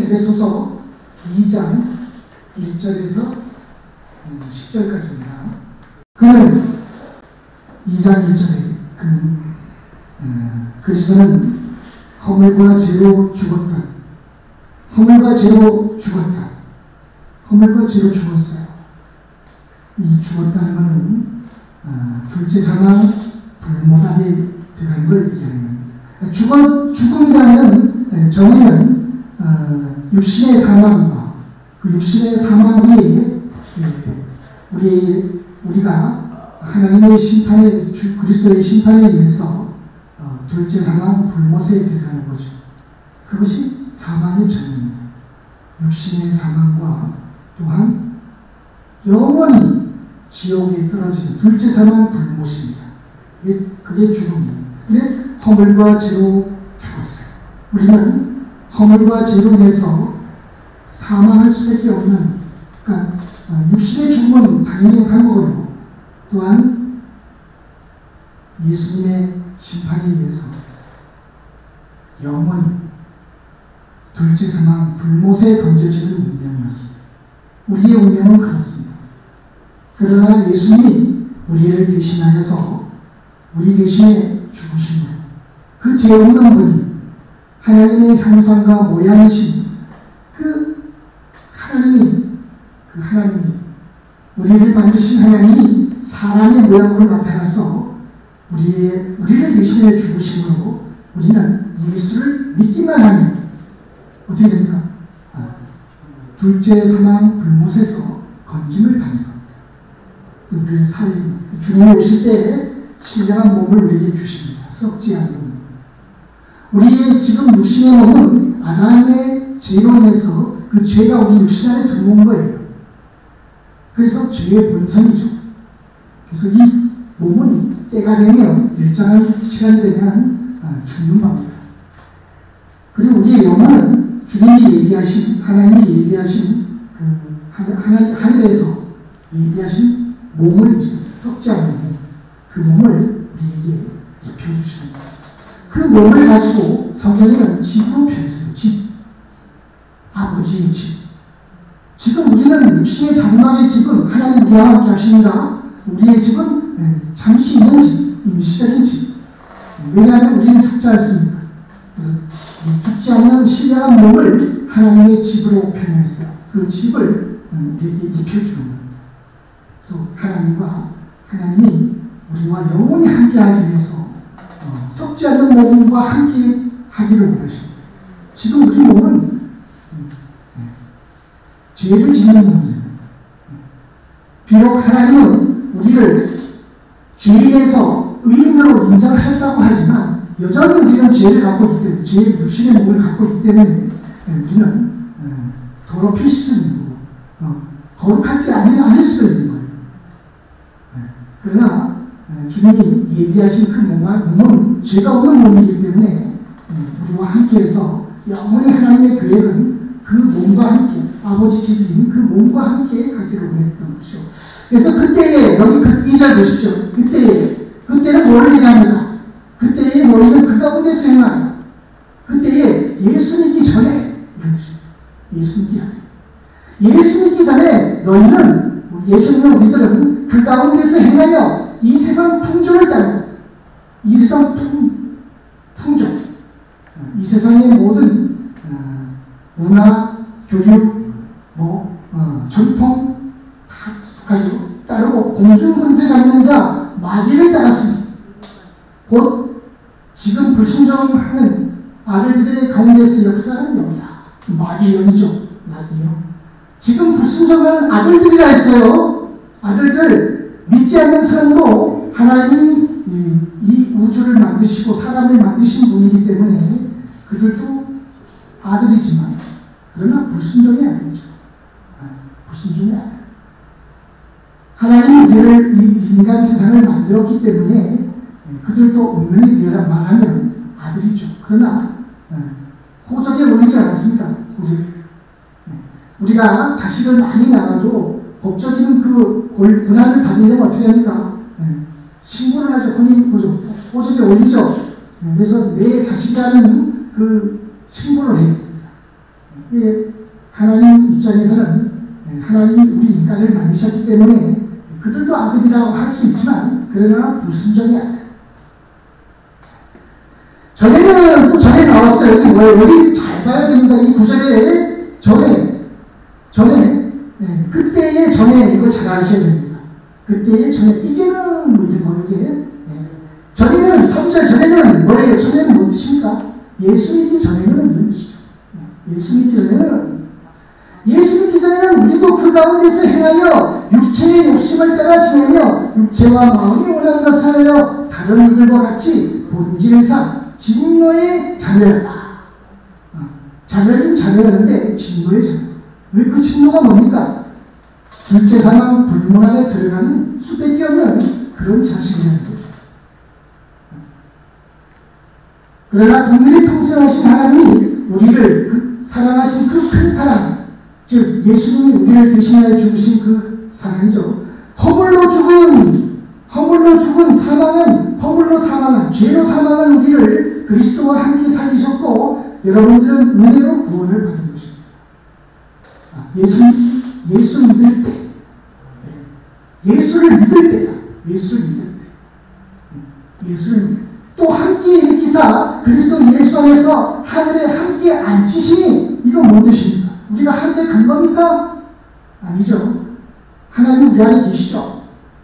에베소서 2장 1절에서 10절까지입니다. 그는 2장 1절에 그는 그리스도는 허물과 죄로 죽었다. 허물과 죄로 죽었다. 허물과 죄로 죽었어요. 이 죽었다는 것은 둘째 사망 불모답에 들어간 걸 얘기하는 겁니다. 죽음이라는 정의는 육신의 사망과 그 육신의 사망 후에 우리가 하나님의 심판에 그리스도의 심판에 의해서 둘째 사망 불못에 들어가는 거죠. 그것이 사망의 정의입니다. 육신의 사망과 또한 영원히 지옥에 떨어지는 둘째 사망 불못입니다. 그게 죽음입니다. 그래 허물과 죄로 죽었어요. 우리는 허물과 죄로 인해서 사망할 수밖에 없는, 그러니까 육신의 죽음은 당연히 한 거고요. 또한 예수님의 심판에 의해서 영원히 둘째 사망 불못에 던져지는 운명이었습니다. 우리의 운명은 그렇습니다. 그러나 예수님이 우리를 대신하여서 우리 대신에 죽으신 그 죄 없는 분이 하나님의 형상과 모양이신 그 하나님이 우리를 만드신 하나님이 사람의 모양으로 나타나서 우리를 대신해 죽으심으로 우리는 예수를 믿기만 하면 어떻게 됩니까? 둘째 사망 불못에서 건짐을 받는 겁니다. 우리를 살리는, 주님이 오실 때 신령한 몸을 우리에게 주십니다. 썩지 않는 몸. 우리의 지금 육신의 몸은 아담의 죄로 인해서 그 죄가 우리 육신 안에 들어온 거예요. 그래서 죄의 본성이죠. 그래서 이 몸은 때가 되면 일정한 시간이 되면 죽는 겁니다. 그리고 우리의 영혼은 주님이 예비하신, 하나님이 예비하신 하늘에서 예비하신 몸을 입습니다. 썩지 않는 몸. 그 몸을 우리에게 입혀주시는 겁니다. 그 몸을 가지고 성경에는 집으로 표현했어요. 집. 아버지의 집. 지금 우리는 육신의 장막의 집은 하나님 우리와 함께 하십니다. 우리의 집은 잠시 있는 집, 임시적인 집. 왜냐하면 우리는 죽지 않습니까? 죽지 않는 신령한 몸을 하나님의 집으로 표현했어요. 그 집을 우리에게 입혀주는 겁니다. 그래서 하나님이 우리와 영원히 함께하기 위해서 썩지 않는 몸과 함께 하기를 원하십니다. 지금 우리 몸은 죄를 짓는 몸이에요. 비록 하나님은 우리를 죄인에서 의인으로 인정하셨다고 하지만 여전히 우리는 죄를 갖고 있기 때문에, 죄의 육신의 몸을 갖고 있기 때문에 우리는 더럽힐 수도 있는 거고 거룩하지 않을 수도 있는 거예요. 그러나 주님이 예비하신 그 몸은 죄가 없는 몸이기 때문에 우리와 함께해서 영원히 하나님의 계획은 그 몸과 함께, 아버지 집인 그 몸과 함께 하기로 원했던 것이죠. 그래서 그때에, 여기 그 2절 보십시오. 그때는 뭘 얘기합니다. 그때에 너희는 그 가운데서 행하라. 그때에 예수 믿기 전에, 이런 뜻입니다. 예수 믿기 전에. 예수 믿기 전에 예수 믿는 우리들은 그 가운데서 행하여 이 세상 풍조를 따르고, 이 세상 풍조, 이 세상의 모든 문화, 교육, 전통 다 가지고 따르고 공중분세 잡는 자 마귀를 따랐습니다. 곧 지금 불순종하는 아들들의 가운데서 역사하는 영이다. 마귀의 영이죠. 마귀요. 지금 불순종하는 아들들이라 했어요. 아들들, 믿지 않는 사람도 하나님이 이 우주를 만드시고 사람을 만드신 분이기 때문에 그들도 아들이지만 그러나 불순종의 아들이죠. 불순종의 아들. 하나님이 우리를 이 인간 세상을 만들었기 때문에 그들도 엄밀히 말하면 아들이죠. 그러나 호적에 올리지 않았습니다. 호적. 우리가 자식을 많이 낳아도 법적인 그 고난을 받으려면 어떻게 합니까? 신고를 하죠. 호적에 올리죠. 그래서 내 자식이라는 그 신고를 해야 됩니다. 하나님 입장에서는 하나님이 우리 인간을 만드셨기 때문에 그들도 아들이라고 할 수 있지만 그러나 불순종이 아니야. 전에 나왔어요. 여기 뭐예요? 여기 잘 봐야 됩니다. 이 구절에 그때의 전에 이거 잘 아셔야 됩니다. 그때의 전에 이제는 뭐 이런 거 이게 전에는 3절 전에는 뭐예요? 전에는 뭐 뜻입니까? 예수 믿기 전에는 이런 뜻이죠. 예수 믿기 전에는 우리도 그 가운데서 행하여 육체의 욕심을 따라 지내며 육체와 마음이 원하는 것을 하여 다른 이들과 같이 본질상 진노의 자녀였다. 자녀긴 자녀였는데 진노의 자녀. 왜 그 진노가 뭡니까? 둘째 사망 불문 안에 들어가는 수밖에 없는 그런 자식이라는 거죠. 그러나 국민이 풍성하신 하나님이 우리를 사랑하신 그 큰 사랑, 즉 예수님이 우리를 대신하여 죽으신 그 사랑이죠. 허물로 사망한 죄로 사망한 우리를 그리스도와 함께 살리셨고 여러분들은 은혜로 구원을 받은 것입니다. 예수 믿을 때, 예수를 믿을 때, 또 함께 일으키사 그리스도 예수 안에서 하늘에 함께 앉히시니 이거 뭔 뜻입니까? 우리가 하늘에 간 겁니까? 아니죠. 하나님 우리 안에 계시죠.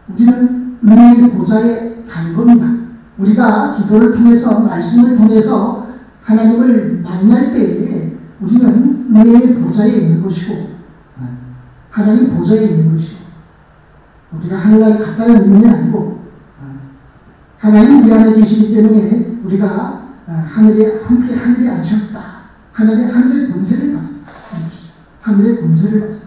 우리는 은혜의 보좌에 간 겁니다. 우리가 기도를 통해서 말씀을 통해서 하나님을 만날 때에 우리는 은혜의 보좌에 있는 것이고 하나님 보좌에 있는 것이고 우리가 하늘나라에 갔다는 의미는 아니고 하나님 우리 안에 계시기 때문에 우리가 하늘에 앉혔다. 하늘의 권세를 받았다. 하늘의 권세를 받았다.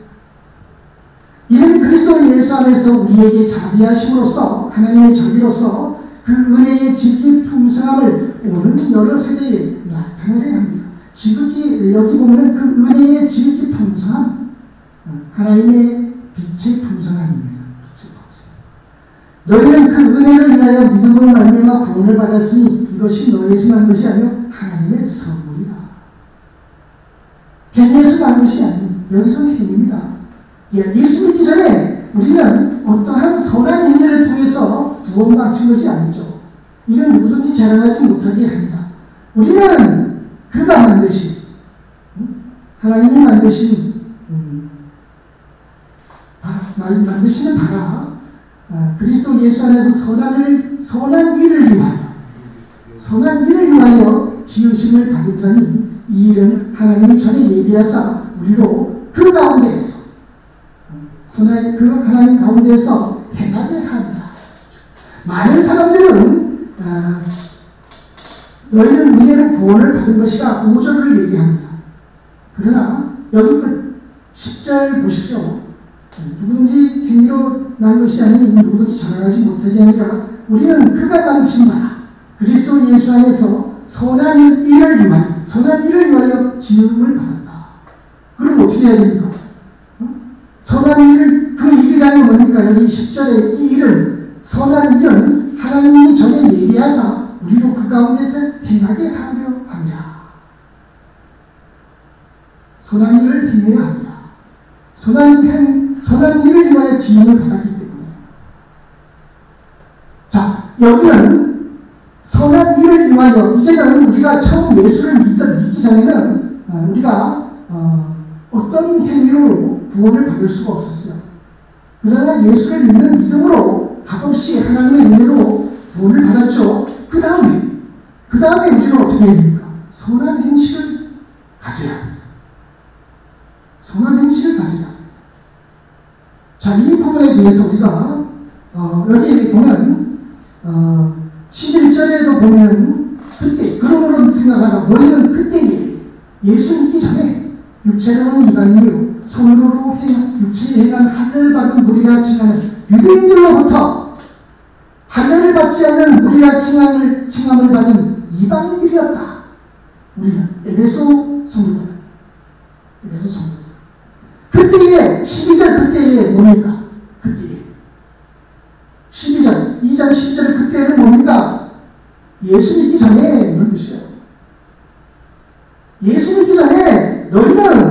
이는 그리스도 예수 안에서 우리에게 자비하심으로써 하나님의 자비로서 그 은혜의 지극히 풍성함을 오는 여러 세대에 나타나려 합니다. 지극히 여기 보면 그 은혜의 지극히 풍성함, 하나님의 빛의 풍성함입니다. 너희는 그 은혜를 인하여 믿음으로 말미암아 구원을 받았으니 이것이 너희에서 난 것이 아니요 하나님의 선물이라. 행위에서 난 것이 아니요 여기서는 행위입니다. 예수 믿기 전에 우리는 어떠한 선한 행위를 통해서 구원받은 것이 아니죠. 이는 누구든지 자랑하지 못하게 합니다. 우리는 그가 만드신 하나님이 만드시는 바라 그리스도 예수 안에서 선한 일을 위하여 지으심을 받은 자니 이 일은 하나님이 전에 예비하사 우리로 그 가운데에서 그 하나님 가운데에서 행하게 합니다. 많은 사람들은 너희는 은혜로 구원을 받은 것이라 5절을 얘기합니다. 그러나 여기 끝 10절 보십시오. 누구든지 행위로 난 것이 아닌 누구든지 자랑하지 못하게 하니라. 우리는 그가 만드신 바라 그리스도 예수 안에서 선한 일을 위하여 지음을 받았다. 그럼 어떻게 해야 됩니까? 선한 일을, 그 일이라는 건 뭡니까? 여기 10절에 이 일은, 선한 일은 하나님이 전에 예비하사 우리로 그 가운데서 행하게 하려 합니다. 선한 일을 행해야 합니다. 선한 일을 위하여 지음을 받았기 때문에. 자, 여기는 선한 일을 위하여, 이제는 우리가 처음 예수를 믿기 전에는 우리가 어떤 행위로 구원을 받을 수가 없었어요. 그러나 예수를 믿는 믿음으로 값없이 하나님의 은혜로 구원을 받았죠. 그 다음에 우리는 어떻게 해야 됩니까? 선한 행실을 가져야 합니다. 선한 행실을 가져야 합니다. 자, 이 부분에 대해서 우리가 여기 보면 11절에도 보면 그때 그러므로 생각하라. 너희는 그때에 예수 믿기 전에 육체로는 이방인이요 손으로 육체에 행한 할례를 받은 무리라 칭하는 유대인들로부터 할례를 받지 않는 무리라 칭함을 받은 이방인들이었다. 우리는 에베소 성도들. 그때에 12절 그때에 뭡니까? 그때에 12절 2장 10절 그때는 뭡니까? 예수 믿기 전에 이런 뜻이에요. 예수 믿기 전에 너희는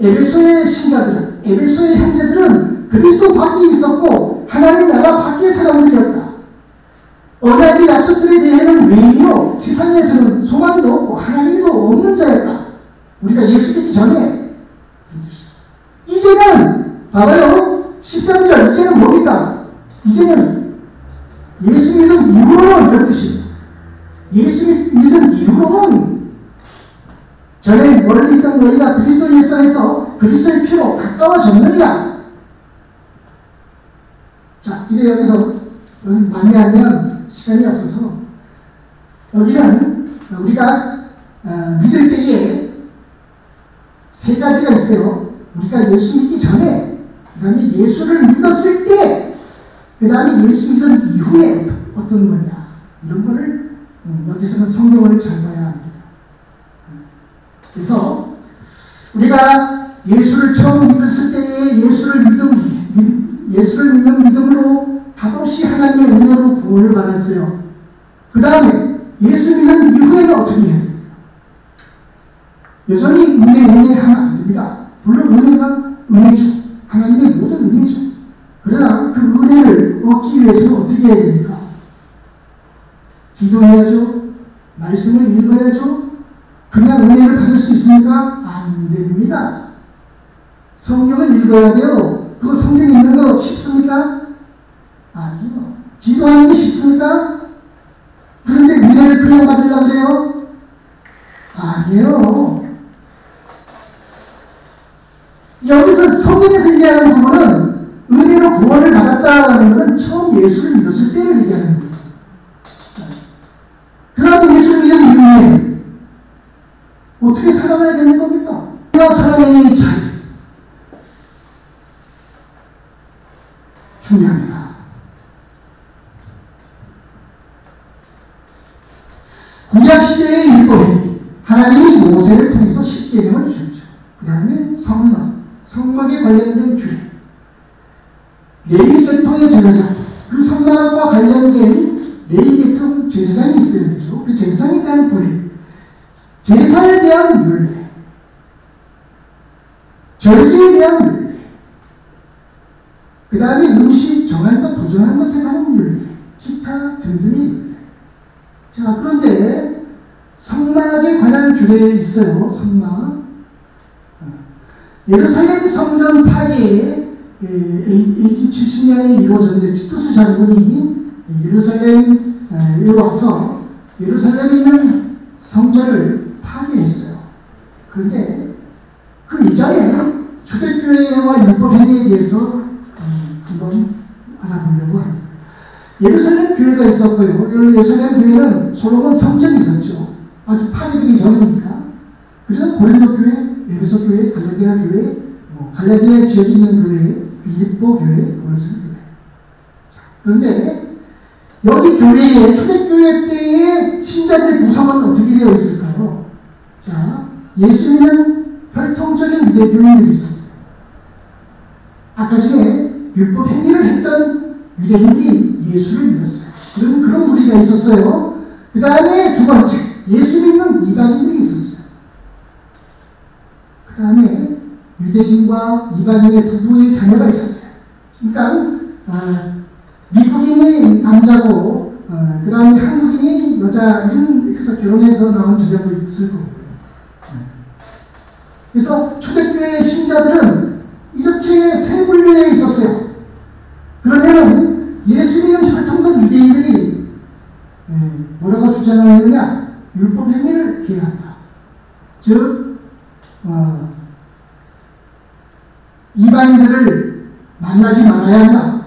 에베소의 신자들은, 에베소의 형제들은 그리스도 밖에 있었고 하나님 나라 밖의 사람들이었다. 언약의 약속들에 대해서는 외인이요 세상에서는 소망도 없고 하나님도 없는 자였다. 우리가 예수 믿기 전에. 이제는 봐봐요. 13절 이제는 뭡니까? 이제는 예수 믿은 이후로는 이런 뜻입니다. 예수 믿은 이후로는 전에 멀리 있던 너희가 그리스도 예수 안에서 그리스도의 피로 가까워졌느니라. 자, 이제 여기서 만회하면 시간이 없어서 여기는 우리가 믿을 때에 세 가지가 있어요. 우리가 예수 믿기 전에, 그 다음에 예수를 믿었을 때, 그 다음에 예수 믿은 이후에 어떤 거냐, 이런 거를 여기서는 성경을 잘 봐야 합니다. 그래서 우리가 예수를 처음 믿었을 때에 예수를 믿는 믿음으로 값없이 하나님의 은혜로 구원을 받았어요. 그 다음에 예수 믿는 이후에는 어떻게 해야 됩니까? 여전히 은혜하면 안 됩니다. 물론 은혜가 은혜죠. 하나님의 모든 은혜죠. 그러나 그 은혜를 얻기 위해서는 어떻게 해야 됩니까? 기도해야죠. 말씀을 읽어야죠. 그냥 은혜를 받을 수 있습니까? 안 됩니다. 성경을 읽어야 돼요. 그거 성경 읽는 거 쉽습니까? 아니요. 기도하는 게 쉽습니까? 그런데 은혜를 그냥 받으려고 그래요? 아니에요. 여기서 성경에서 얘기하는 부분은 은혜로 구원을 받았다는 것은 처음 예수를 믿었을 때를 얘기하는 거예요. 그러나 예수를 믿은 이후에 어떻게 살아가야 되는 겁니까? 그와 사람의 차이 중요합니다. 구약시대의 율법이 하나님이 모세를 통해서 십계명을 주셨죠. 그 다음에 성막에 관련된 규례, 레위 계통의 제사장, 그 성막과 관련된 레위 계통 제사장이 있어야 되죠. 그 제사장에 대한 규례, 제사에 대한 율례, 절기에 대한 율례, 그 다음에 음식 정한 것, 도전한 것에 관한 율례, 기타 등등의 율례. 자, 그런데 성막에 관한 규례에 있어요. 성막. 예루살렘 성전 파괴에 AD 70년에 이루어졌는데 티투스 장군이 예루살렘에 와서 예루살렘에 있는 성전을 파괴했어요. 그런데 그 이전에 초대교회와 율법행위에 대해서 한번 알아보려고 합니다. 예루살렘 교회가 있었고요. 예루살렘 교회는 솔로몬 성전이 있었죠. 아주 파괴되기 전이니까. 그래서 고린도 교회, 에베소 교회, 갈라디아 교회, 갈라디아 지역에 있는 교회, 빌립보 교회, 고린도 교회. 자, 그런데 여기 교회에 초대교회 때의 신자들의 구성은 어떻게 되어 있을까요? 자, 예수 믿는 혈통적인 유대교인들이 있었어요. 아까 전에 율법 행위를 했던 유대인들이 예수를 믿었어요. 그런 무리가 있었어요. 그 다음에 두 번째, 예수 믿는 이방인들이 있었어요. 그 다음에 유대인과 이방인의 부부의 자녀가 있었어요. 그러니까 미국인이 남자고 그 다음에 한국인이 여자, 이렇게 해서 결혼해서 나온 자녀도 있을 거고요. 그래서 초대교회 신자들은 이렇게 세 분류에 있었어요. 그러면 예수 믿는 혈통적 유대인들이 뭐라고 주장하느냐? 율법 행위를 피한다. 즉 이방인들을 만나지 말아야 한다.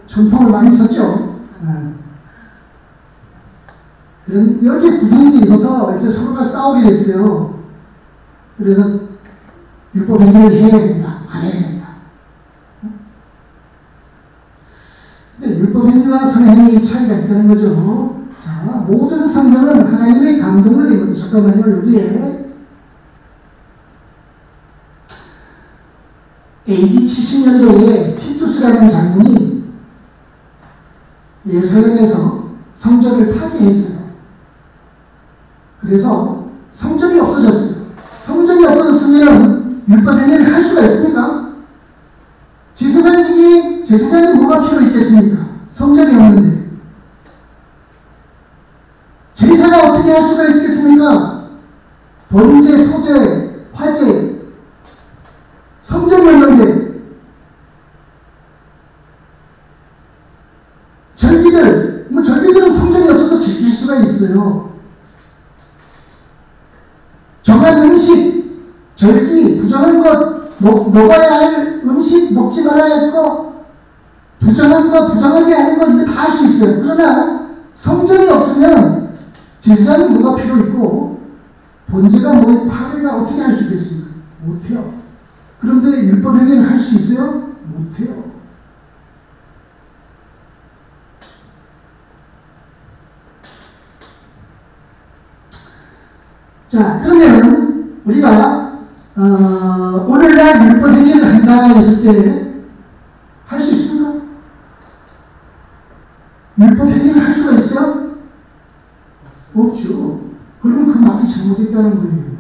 전통을 많이 썼죠. 그런 여러 개 구성이 있어서 이제 서로가 싸우게 됐어요. 그래서 율법 행위를 해야 된다, 안 해야 된다. 근데 율법 행위와 선행행위의 차이가 있다는 거죠. 자, 모든 성경은 하나님의 감동을 입은, 잠깐만요, 여기에 AD 70년도에 티투스라는 장군이 예루살렘에서 성전을 파괴했어요. 그래서 성전이 없어졌어요. 성전이 없어졌으면 율법 행위를 할 수가 있습니까? 제사장이 뭐가 필요 있겠습니까? 성전이 없는데. 제사가 어떻게 할 수가 있겠습니까? 번제, 소제, 화제, 성전이 없는데. 절기들은 성전이 없어도 지킬 수가 있어요. 정한 음식, 절기, 부정한 것, 먹어야 할 음식, 먹지 말아야 할 것, 부정한 것, 부정하지 않은 것, 이거 다 할 수 있어요. 그러나 성전이 없으면 제사장이 뭐가 필요 있고, 번제가 뭐, 화례가 어떻게 할 수 있겠습니까? 못해요. 그런데 율법 행위를 할 수 있어요? 못해요. 자, 그러면 우리가 오늘날 율법 행위를 한다 했을 때 할 수 있습니까? 율법 행위를 할 수가 있어요? 없죠. 그러면 그 말이 잘못됐다는 거예요.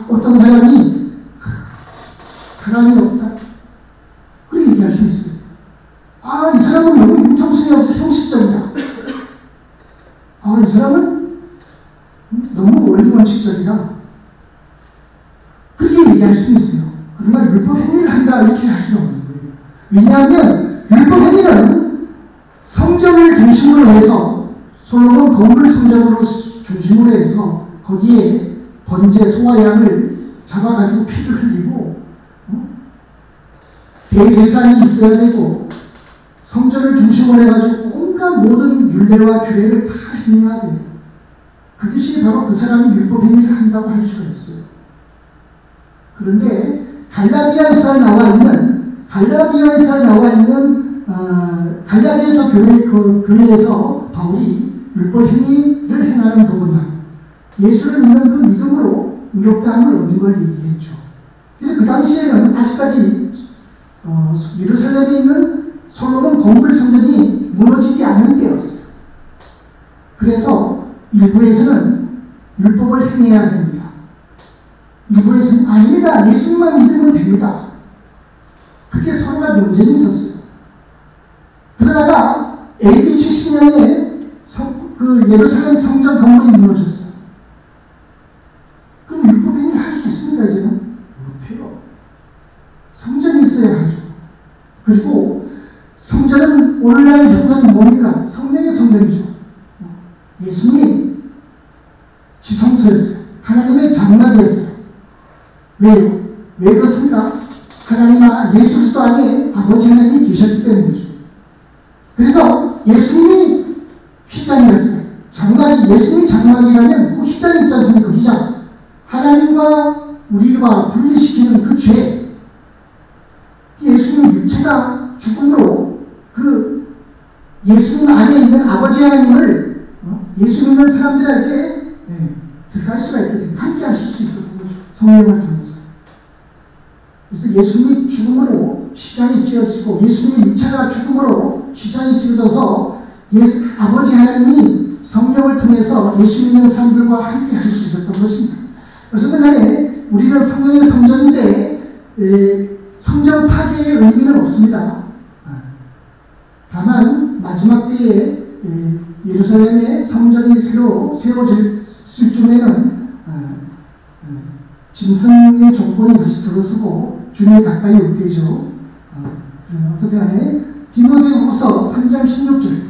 어떤 사람이 사랑이 없다. 그렇게 얘기할 수 있어요. 이 사람은 너무 융통성이 없어 형식적이다. 이 사람은 너무 원칙적이다. 그렇게 얘기할 수 있어요. 그러나 율법 행위를 한다 이렇게 할 수는 없는 거예요. 왜냐하면 율법 행위는 성전을 중심으로 해서 솔로몬 건물 성전으로 중심으로 해서 거기에 번제 소와 양을 잡아가지고 피를 흘리고 대제사장이 있어야 되고 성전을 중심으로 해가지고 온갖 모든 율례와 규례를 다 행해야 돼요. 그것이 바로 그 사람이 율법 행위를 한다고 할 수가 있어요. 그런데 갈라디아에서 나와 있는 갈라디아서 교회에서 바울이 율법 행위를 행하는 부분은 예수를 믿는 그 믿음으로 의롭다함을 얻는 걸 얘기했죠. 그래서 그 당시에는 아직까지 예루살렘에 있는 솔로몬 건물 성전이 무너지지 않는 때였어요. 그래서 일부에서는 율법을 행해야 됩니다. 일부에서는 아니다. 예수님만 믿으면 됩니다. 그렇게 서로가 논쟁이 있었어요. 그러다가 AD 70년에 그 예루살렘 성전 건물이 무너졌어요. 그럼 율법 행위를 할 수 있습니까? 이제는? 못해요. 성전이 있어야 하죠. 그리고 성전은 오늘날 요구하는 뭡니까? 성령의 성전이죠. 예수님이 지성소였어요. 하나님의 장막이었어요. 왜요? 왜 그렇습니까? 하나님과 예수 그리스도 안에 아버지 하나님이 계셨기 때문이죠. 그래서 예수님이 휘장이었어요. 장막이, 예수님이 장막이라면 그 휘장이 있지 않습니까? 휘장. 하나님과 우리와 분리시키는 그 죄. 예수님 육체가 죽음으로 그 예수님 안에 있는 아버지 하나님을 예수 믿는 사람들에게 들어갈 수가 있게 됩니다. 함께 하실 수 있도록 성령을 통해서. 그래서 예수님이 죽음으로 시장이 찢어지고 예수님의 육체가 죽음으로 시장이 찢어져서 아버지 하나님이 성령을 통해서 예수 믿는 사람들과 함께 하실 수 있었던 것입니다. 어쨌든 간에 우리는 성령의 성전인데 성전 파괴의 의미는 없습니다. 다만 마지막 때에 예루살렘의 성전이 새로 세워질 쯤에는 짐승의 정권이 다시 들어서고 주님이 가까이 올 때죠. 어떻게 하네? 디모데후서 3장 16절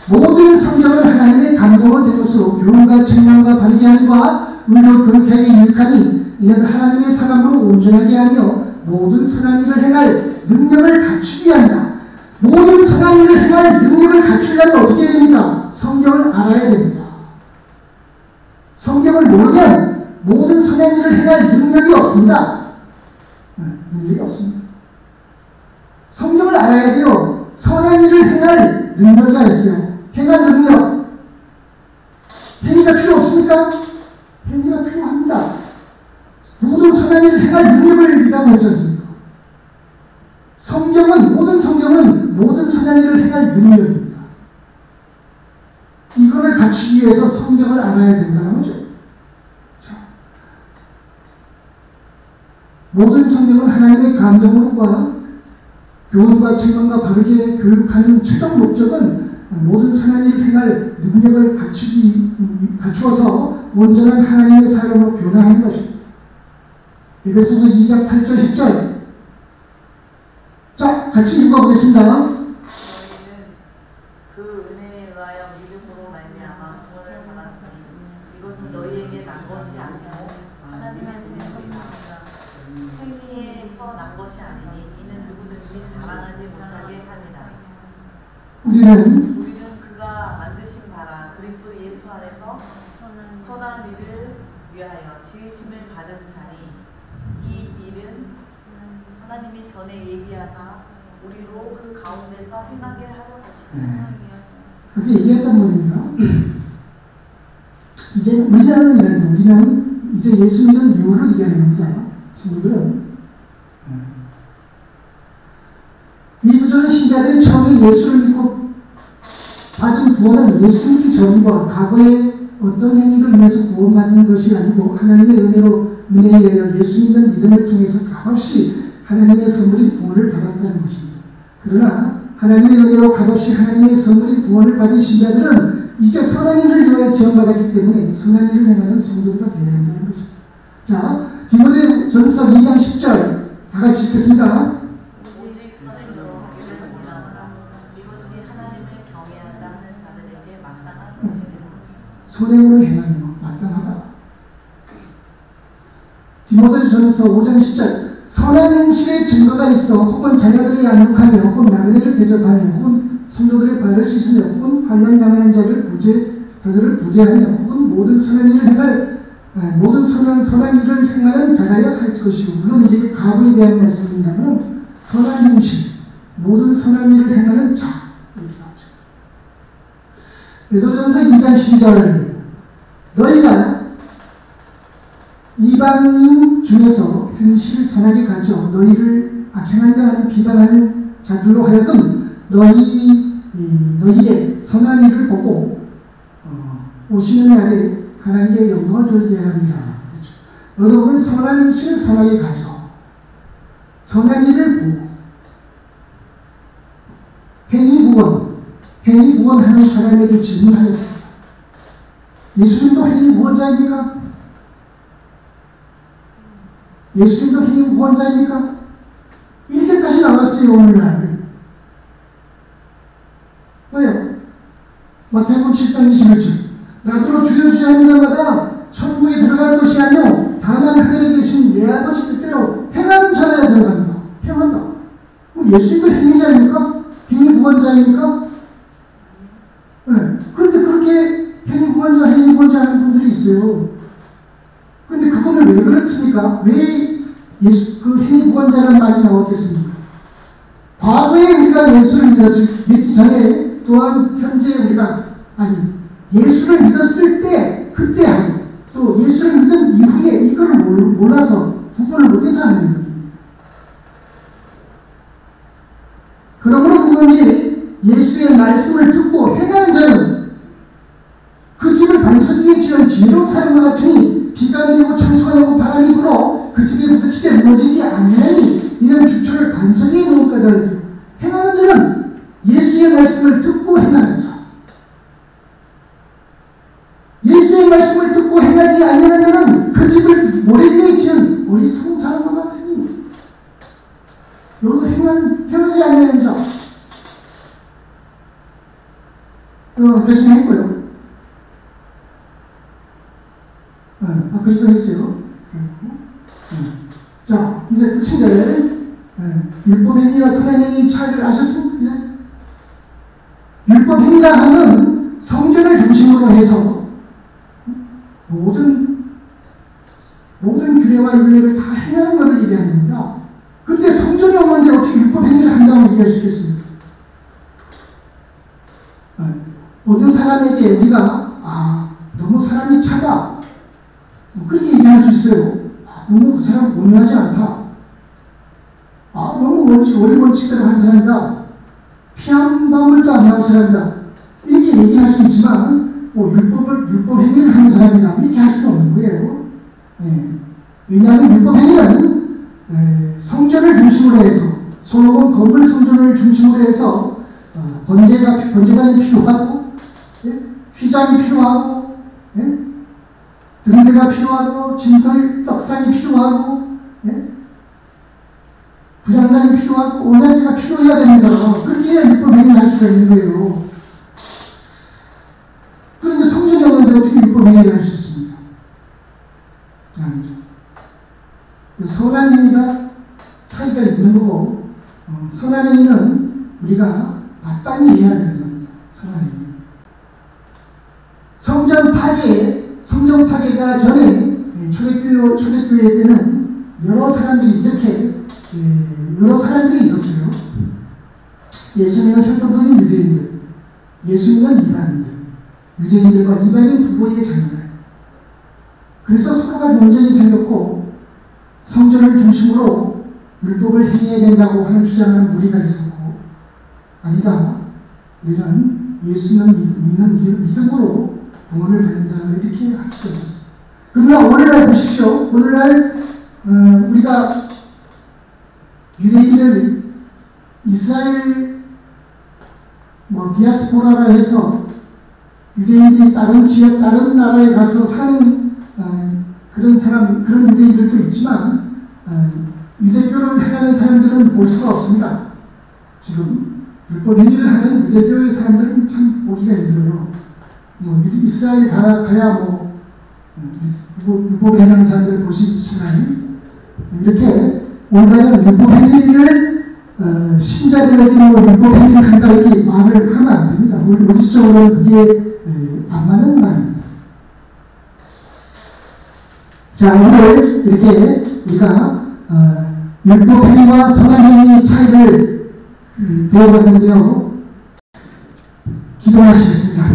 모든 성경은 하나님의 감동을 대것으로 교훈과 책망과 바르게 함과 의로 교육하게 유익하니 이는 하나님의 사람으로 온전하게 하며 모든 선한 일을 행할 능력을 갖추게 한다. 모든 선한 일을 행할 능력을 갖추려면 어떻게 해야 됩니까? 성경을 알아야 됩니다. 성경을 모르면 모든 선한 일을 행할 능력이 없습니다. 능력이 없습니다. 성경을 알아야 돼요. 선한 일을 행할 능력이 있어요. 행할 능력. 행위가 필요 없습니까? 행위가 필요합니다. 모든 선한 일을 행할 능력을 있다고 했지 않습니까? 모든 성경은 모든 선한 일을 행할 능력입니다. 이거를 갖추기 위해서 성경을 알아야 된다는 거죠. 자, 모든 성경은 하나님의 감동으로과 교훈과 책망과 바르게 교육하는 최종 목적은 모든 선한 일을 행할 능력을 갖추어서 온전한 하나님의 사람으로 변화하는 것입니다. 에베소서 2장 8절 10절. 자, 같이 읽어보겠습니다. 너희는 그 은혜에 의하여 믿음으로 말미암아 구원을 받았으니 이것은 너희에게 난 것이 아니고 하나님의 선물이라. 행위에서 난 것이 아니니 이는 누구든지 자랑하지 못하게 함이라. 우리는 그가 만드신 바라 그리스도 예수 안에서 선한 일을 위하여 지으심을 받은 자니 이 일은 하나님이 전에 예비하사 우리로 그 가운데서 행하게 하려 하시니라. 그렇게 얘기했단 말입니다. 이제 우리는 이제 예수 믿는 이유를 얘기하는 겁니다. 친구들은 이 구절은 신자들이 처음에 예수를 믿고 받은 구원은 예수 믿기 전과 과거의 어떤 행위를 인해서 구원받은 것이 아니고 하나님의 은혜에 의하여 예수 믿는 믿음을 통해서 값없이 하나님의 선물인 구원을 받았다는 것입니다. 그러나 하나님의 은혜로 값없이 하나님의 선물인 구원을 받은 신자들은 이제 선한 일을 위하여 지원받았기 때문에 선한 일을 행하는 성도가 되어야 한다는 것입니다. 자, 디모데전서 2장 10절 다 같이 읽겠습니다. 오직 선행으로 하기를 원하노라. 이것이 하나님을 경외한다 하는 자들에게 마땅한 것이니라. 선행으로 행하는 것 마땅하다. 디모데전서 5장 10절 선한 행실의 증거가 있어 혹은 자녀들이 양육하며 혹은 나그네를 대접하며 혹은 성도들의 발을 씻으며 혹은 환난 당하는 자들을 부재하며 혹은 모든 선한 일을 행하는 자라야 할 것이고, 물론 이제 가부에 대한 말씀입니다만 선한 행실, 모든 선한 일을 행하는 자 이렇게 나오죠. 베드로전서 2장 12절 너희가 이방인 중에서 행실을 선하게 가져 너희를 악행한다 하는 비방하는 자들로 하여금 너희의 선한 일을 보고 오시는 날에 하나님의 영광을 돌게 합니다. 그렇죠. 너희는 선한 행실을 선하게 가져 선한 일을 보고 행위 구원하는 사람에게 질문하였습니다. 예수님도 행위 구원자입니까? 예수님도 행위 구원자입니까? 이렇게까지 나왔어요. 오늘날 왜요? 마태복음 7장 21절 나더러 주여 주여 하는 자마다 천국에 들어갈 것이 아니요 다만 하늘에 계신 내 아버지 뜻대로 행하는 자라야 들어간다. 행한다. 그럼 예수님도 행위자입니까? 행위 구원자입니까? 네. 그런데 그렇게 행위 구원자 하는 분들이 있어요. 근데 그거를 왜 그렇습니까? 왜 그 행위 구원자라는 말이 나왔겠습니까? 과거에 우리가 예수를 믿기 전에 또한 현재 예수를 믿었을 때 그때 하고 또 예수를 믿은 이후에 이거를 몰라서 구분을 못해서 하는 겁니다. 그러므로 누군지 예수의 말씀을 듣고 행하는 자는 그 집을 반석 위에 지은 지혜로운 사람과 같으니 비가 내리고 창수가 나고 바람이 불어 그 집에 부딪히되 무너지지 않으니 이는 주초를 반석 위에 놓은 까닭이요 행하는 자는 예수의 말씀을 듣고 행하는 자. 예수의 말씀을 듣고 행하지 않는 자는 그 집을 모래 위에 지은 어리석은 사람과 같으니 여기도 행하지 않는 자. 교수님했고요. 교수도 했어요. 자, 이제 끝인데 율법행위와 선행행위 차이를 아셨습니까? 율법행위라 하면 성전을 중심으로 해서 모든 규례와 율례를 다 행하는 것을 얘기하는 겁니다. 그런데 성전이 없는데 어떻게 율법행위를 한다고 얘기할 수 있겠습니까? 어떤 사람에게 우리가 너무 사람이 차다 그렇게 얘기할 수 있어요. 너무 그 사람 온유하지 않다. 너무 원리 원칙대로 한 사람이다. 피 한 방울도 안 나온 사람이다. 이렇게 얘기할 수 있지만 율법 행위를 하는 사람이다 이렇게 할 수는 없는 거예요. 왜냐하면 율법 행위는 성전을 중심으로 해서 솔로몬 건물 성전을 중심으로 해서 번제단이 필요하고 휘장이 필요하고 등대가 필요하고 진설 떡상이 필요하고 분향단이 필요하고 온양대가 필요해야 됩니다. 그렇게 해야 율법 행위를 할 수가 있는 거예요. 그런데 성전이 없는데 어떻게 율법 행위를 할 수 있습니까? 아니죠. 선한 행위가 차이가 있는 거고 선한 행위는 우리가 마땅히 해야 되는 겁니다. 선한 행위. 성전 파괴가 전에 초대교회 때는 여러 사람들이 있었어요. 예수 믿는 혈통적인 유대인들, 예수 믿는 이방인들, 유대인들과 이방인 부부의 자녀들. 그래서 서로가 논쟁이 생겼고 성전을 중심으로 율법을 행해야 된다고 하는 주장하는 무리가 있었고, 아니다, 우리는 예수는 믿는 믿음으로 구원을 받는다 이렇게 할 수 있었어요. 그러나 오늘날 보십시오. 오늘날 우리가 유대인들이 이스라엘 디아스포라라 해서 유대인들이 다른 지역, 다른 나라에 가서 사는 그런 유대인들도 있지만 유대교를 행하는 사람들은 볼 수가 없습니다. 지금 율법 행위를 하는 유대교의 사람들은 참 보기가 힘들어요. 이스라엘 가야 율법 행하는 사람들을 볼 수 있지만 이렇게 올바른 율법 행위를 신자들에게 율법 행위를 한다 이렇게 말을 하면 안 됩니다. 원칙적으로는 그게 안 맞는 말입니다. 자, 오늘 이렇게 우리가 율법 행위와 선한 행위의 차이를 배워봤는데요. 기도하시겠습니다.